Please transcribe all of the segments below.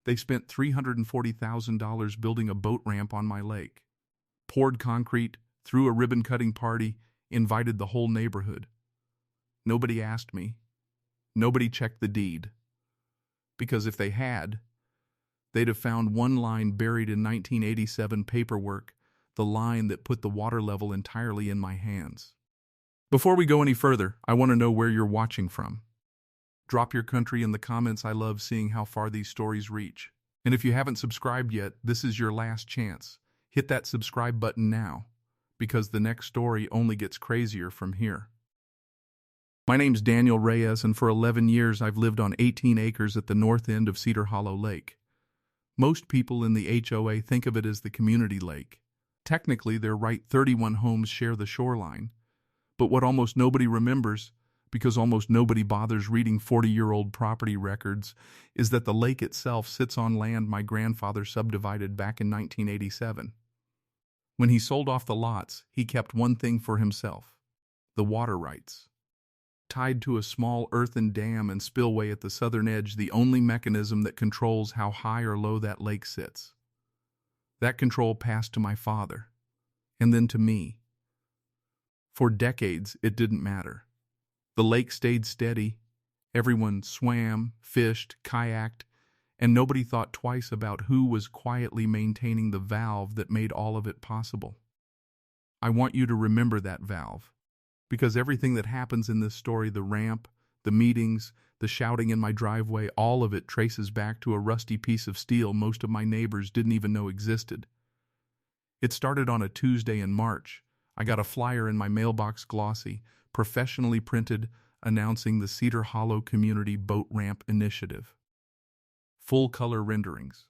They spent $340,000 building a boat ramp on my lake. Poured concrete, threw a ribbon-cutting party, invited the whole neighborhood. Nobody asked me. Nobody checked the deed. Because if they had, they'd have found one line buried in 1987 paperwork, the line that put the water level entirely in my hands. Before we go any further, I want to know where you're watching from. Drop your country in the comments. I love seeing how far these stories reach. And if you haven't subscribed yet, this is your last chance. Hit that subscribe button now, because the next story only gets crazier from here. My name's Daniel Reyes, and for 11 years I've lived on 18 acres at the north end of Cedar Hollow Lake. Most people in the HOA think of it as the community lake. Technically, they're right, 31 homes share the shoreline. But what almost nobody remembers, because almost nobody bothers reading 40-year-old property records, is that the lake itself sits on land my grandfather subdivided back in 1987. When he sold off the lots, he kept one thing for himself: the water rights. Tied to a small earthen dam and spillway at the southern edge, the only mechanism that controls how high or low that lake sits. That control passed to my father, and then to me. For decades, it didn't matter. The lake stayed steady. Everyone swam, fished, kayaked, and nobody thought twice about who was quietly maintaining the valve that made all of it possible. I want you to remember that valve, because everything that happens in this story, the ramp, the meetings, the shouting in my driveway, all of it traces back to a rusty piece of steel most of my neighbors didn't even know existed. It started on a Tuesday in March. I got a flyer in my mailbox, glossy, professionally printed, announcing the Cedar Hollow Community Boat Ramp Initiative. Full-color renderings.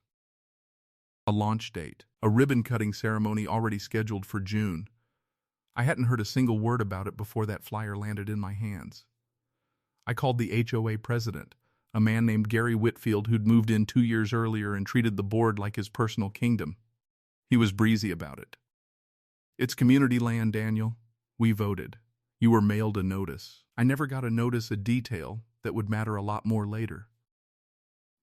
A launch date. A ribbon-cutting ceremony already scheduled for June. I hadn't heard a single word about it before that flyer landed in my hands. I called the HOA president, a man named Gary Whitfield who'd moved in 2 years earlier and treated the board like his personal kingdom. He was breezy about it. "It's community land, Daniel. We voted. You were mailed a notice." I never got a notice, a detail that would matter a lot more later.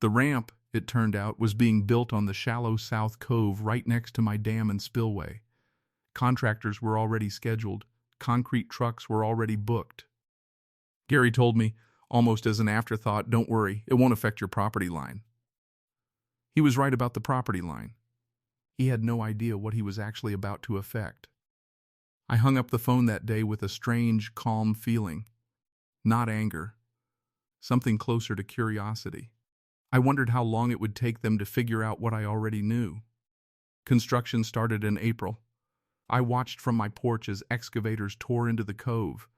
The ramp, it turned out, was being built on the shallow south cove right next to my dam and spillway. Contractors were already scheduled. Concrete trucks were already booked. Gary told me, almost as an afterthought, "Don't worry, it won't affect your property line." He was right about the property line. He had no idea what he was actually about to affect. I hung up the phone that day with a strange, calm feeling. Not anger. Something closer to curiosity. I wondered how long it would take them to figure out what I already knew. Construction started in April. I watched from my porch as excavators tore into the cove,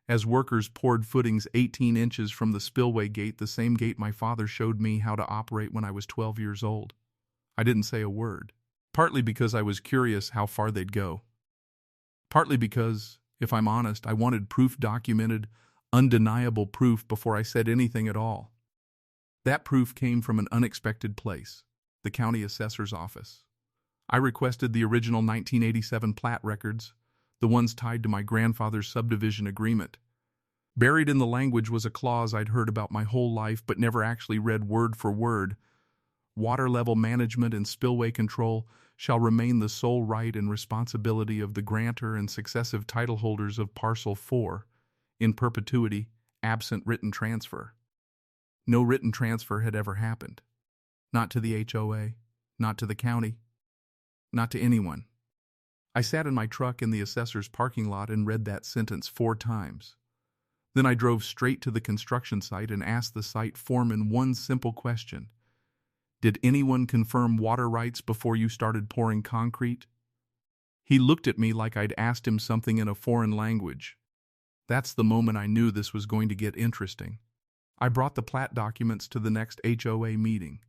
as workers poured footings 18 inches from the spillway gate, the same gate my father showed me how to operate when I was 12 years old. I didn't say a word. Partly because I was curious how far they'd go. Partly because, if I'm honest, I wanted proof, documented, undeniable proof before I said anything at all. That proof came from an unexpected place, the county assessor's office. I requested the original 1987 plat records, the ones tied to my grandfather's subdivision agreement. Buried in the language was a clause I'd heard about my whole life but never actually read word for word. Water level management and spillway control shall remain the sole right and responsibility of the grantor and successive title holders of Parcel 4, in perpetuity, absent written transfer. No written transfer had ever happened. Not to the HOA, not to the county, not to anyone. I sat in my truck in the assessor's parking lot and read that sentence 4 times. Then I drove straight to the construction site and asked the site foreman one simple question. "Did anyone confirm water rights before you started pouring concrete?" He looked at me like I'd asked him something in a foreign language. That's the moment I knew this was going to get interesting. I brought the plat documents to the next HOA meeting.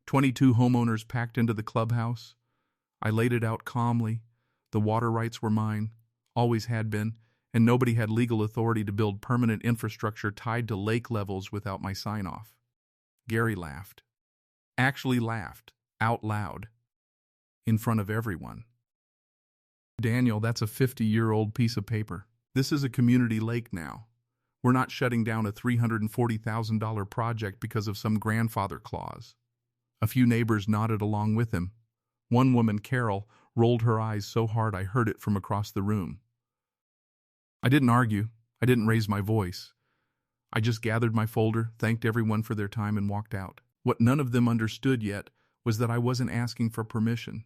22 homeowners packed into the clubhouse. I laid it out calmly. The water rights were mine, always had been, and nobody had legal authority to build permanent infrastructure tied to lake levels without my sign-off. Gary laughed. Actually laughed, out loud, in front of everyone. "Daniel, that's a 50-year-old piece of paper. This is a community lake now. We're not shutting down a $340,000 project because of some grandfather clause." A few neighbors nodded along with him. One woman, Carol, rolled her eyes so hard I heard it from across the room. I didn't argue. I didn't raise my voice. I just gathered my folder, thanked everyone for their time, and walked out. What none of them understood yet was that I wasn't asking for permission.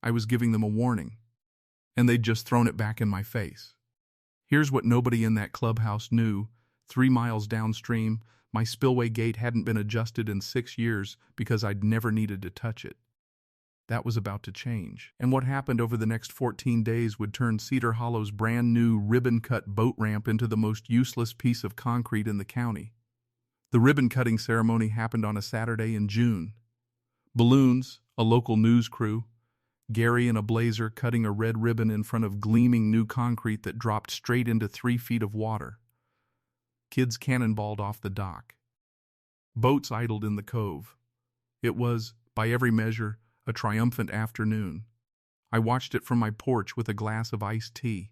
I was giving them a warning, and they'd just thrown it back in my face. Here's what nobody in that clubhouse knew. 3 miles downstream, my spillway gate hadn't been adjusted in 6 years because I'd never needed to touch it. That was about to change. And what happened over the next 14 days would turn Cedar Hollow's brand new ribbon-cut boat ramp into the most useless piece of concrete in the county. The ribbon-cutting ceremony happened on a Saturday in June. Balloons, a local news crew, Gary in a blazer cutting a red ribbon in front of gleaming new concrete that dropped straight into 3 feet of water. Kids cannonballed off the dock. Boats idled in the cove. It was, by every measure, a triumphant afternoon. I watched it from my porch with a glass of iced tea.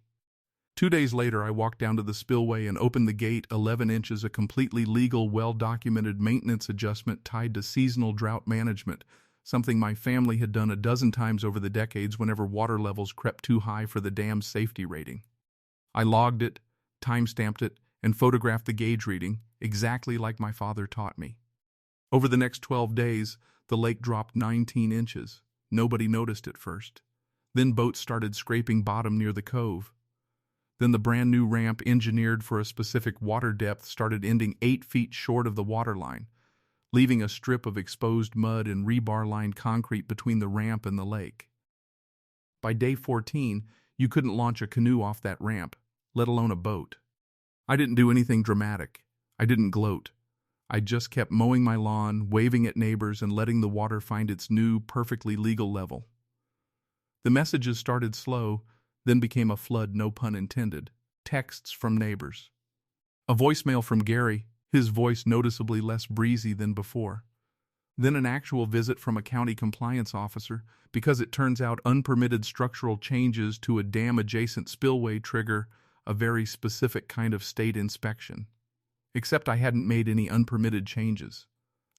2 days later, I walked down to the spillway and opened the gate 11 inches, a completely legal, well-documented maintenance adjustment tied to seasonal drought management, something my family had done a dozen times over the decades whenever water levels crept too high for the dam's safety rating. I logged it, time-stamped it, and photographed the gauge reading, exactly like my father taught me. Over the next 12 days, the lake dropped 19 inches. Nobody noticed at first. Then boats started scraping bottom near the cove. Then the brand new ramp engineered for a specific water depth started ending 8 feet short of the waterline, leaving a strip of exposed mud and rebar-lined concrete between the ramp and the lake. By day 14, you couldn't launch a canoe off that ramp, let alone a boat. I didn't do anything dramatic. I didn't gloat. I just kept mowing my lawn, waving at neighbors, and letting the water find its new, perfectly legal level. The messages started slow, then became a flood, no pun intended. Texts from neighbors. A voicemail from Gary, his voice noticeably less breezy than before. Then an actual visit from a county compliance officer, because it turns out unpermitted structural changes to a dam-adjacent spillway trigger a very specific kind of state inspection. Except I hadn't made any unpermitted changes.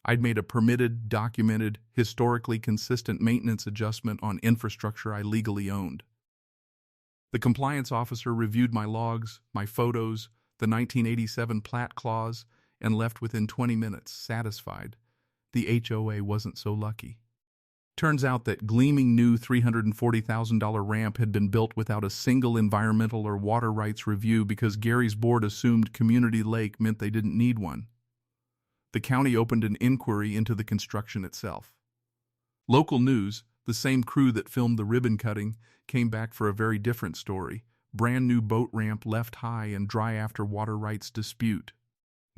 I'd made a permitted, documented, historically consistent maintenance adjustment on infrastructure I legally owned. The compliance officer reviewed my logs, my photos, the 1987 plat clause, and left within 20 minutes, satisfied. The HOA wasn't so lucky. Turns out that gleaming new $340,000 ramp had been built without a single environmental or water rights review because Gary's board assumed community lake meant they didn't need one. The county opened an inquiry into the construction itself. Local news, the same crew that filmed the ribbon cutting, came back for a very different story. Brand new boat ramp left high and dry after water rights dispute.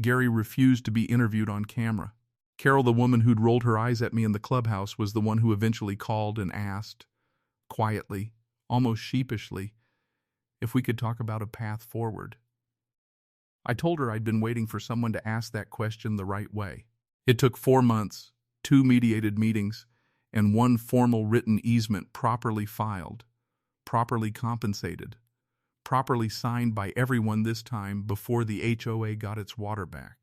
Gary refused to be interviewed on camera. Carol, the woman who'd rolled her eyes at me in the clubhouse, was the one who eventually called and asked, quietly, almost sheepishly, if we could talk about a path forward. I told her I'd been waiting for someone to ask that question the right way. It took 4 months, 2 mediated meetings, and 1 formal written easement properly filed, properly compensated, properly signed by everyone this time before the HOA got its water back.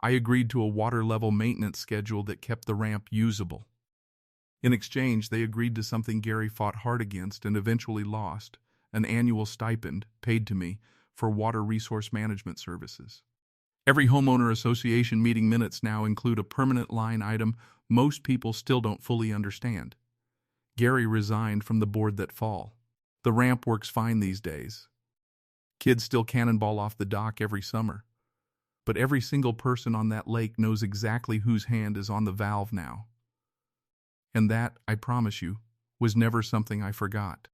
I agreed to a water level maintenance schedule that kept the ramp usable. In exchange, they agreed to something Gary fought hard against and eventually lost, an annual stipend paid to me for water resource management services. Every homeowner association meeting minutes now include a permanent line item most people still don't fully understand. Gary resigned from the board that fall. The ramp works fine these days. Kids still cannonball off the dock every summer. But every single person on that lake knows exactly whose hand is on the valve now. And that, I promise you, was never something I forgot.